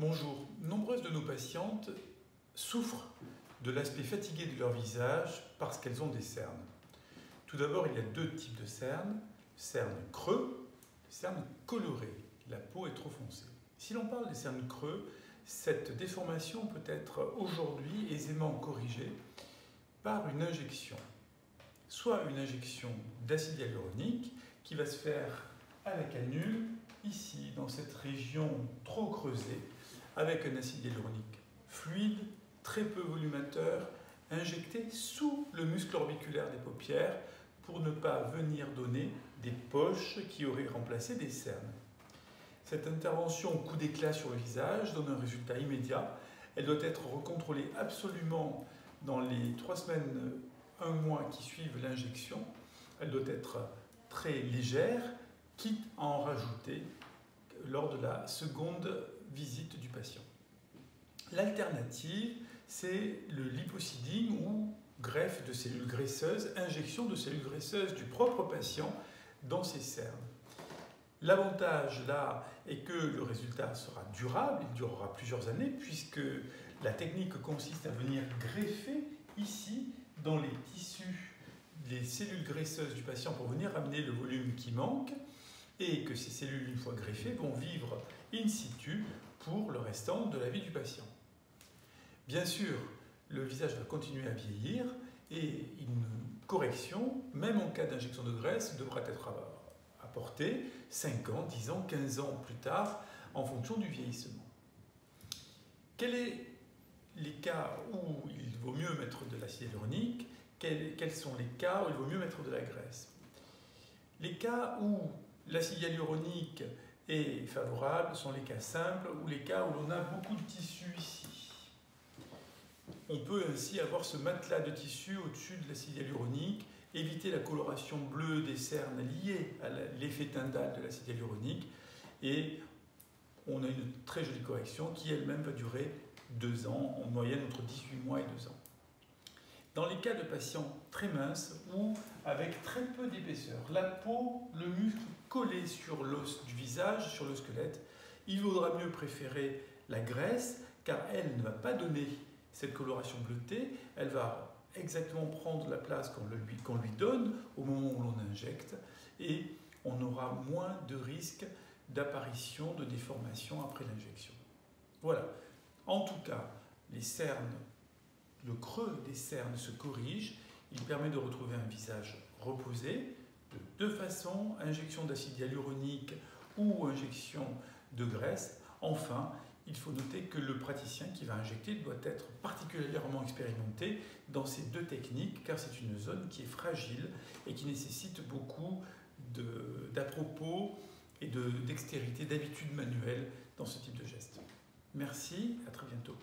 Bonjour, nombreuses de nos patientes souffrent de l'aspect fatigué de leur visage parce qu'elles ont des cernes. Tout d'abord, il y a deux types de cernes creux, cernes colorées. La peau est trop foncée. Si l'on parle des cernes creux, cette déformation peut être aujourd'hui aisément corrigée par une injection. Soit une injection d'acide hyaluronique qui va se faire à la canule, ici, dans cette région trop creusée, avec un acide hyaluronique fluide, très peu volumateur, injecté sous le muscle orbiculaire des paupières pour ne pas venir donner des poches qui auraient remplacé des cernes. Cette intervention coup d'éclat sur le visage donne un résultat immédiat. Elle doit être recontrôlée absolument dans les 3 semaines, 1 mois qui suivent l'injection. Elle doit être très légère, quitte à en rajouter lors de la seconde visite du patient. L'alternative, c'est le liposeeding ou greffe de cellules graisseuses, injection de cellules graisseuses du propre patient dans ses cernes. L'avantage là est que le résultat sera durable, il durera plusieurs années puisque la technique consiste à venir greffer ici dans les tissus les cellules graisseuses du patient pour venir amener le volume qui manque et que ces cellules, une fois greffées, vont vivre in situ pour le restant de la vie du patient. Bien sûr, le visage va continuer à vieillir et une correction, même en cas d'injection de graisse, devra être apportée 5 ans, 10 ans, 15 ans plus tard, en fonction du vieillissement. Quels sont les cas où il vaut mieux mettre de l'acide hyaluronique? Quels sont les cas où il vaut mieux mettre de la graisse? Les cas où l'acide hyaluronique est favorable sont les cas simples ou les cas où l'on a beaucoup de tissu ici. On peut ainsi avoir ce matelas de tissu au-dessus de l'acide hyaluronique, éviter la coloration bleue des cernes liée à l'effet tyndal de l'acide hyaluronique et on a une très jolie correction qui elle-même va durer 2 ans, en moyenne entre 18 mois et 2 ans. Dans les cas de patients très minces ou avec très peu d'épaisseur, la peau, le muscle collé sur l'os du visage, sur le squelette, il vaudra mieux préférer la graisse car elle ne va pas donner cette coloration bleutée, elle va exactement prendre la place qu'on lui donne au moment où l'on injecte et on aura moins de risques d'apparition de déformation après l'injection. Voilà. En tout cas, les cernes, le creux des cernes se corrige, il permet de retrouver un visage reposé de deux façons, injection d'acide hyaluronique ou injection de graisse. Enfin, il faut noter que le praticien qui va injecter doit être particulièrement expérimenté dans ces deux techniques car c'est une zone qui est fragile et qui nécessite beaucoup d'à-propos et de dextérité, d'habitude manuelle dans ce type de geste. Merci, à très bientôt.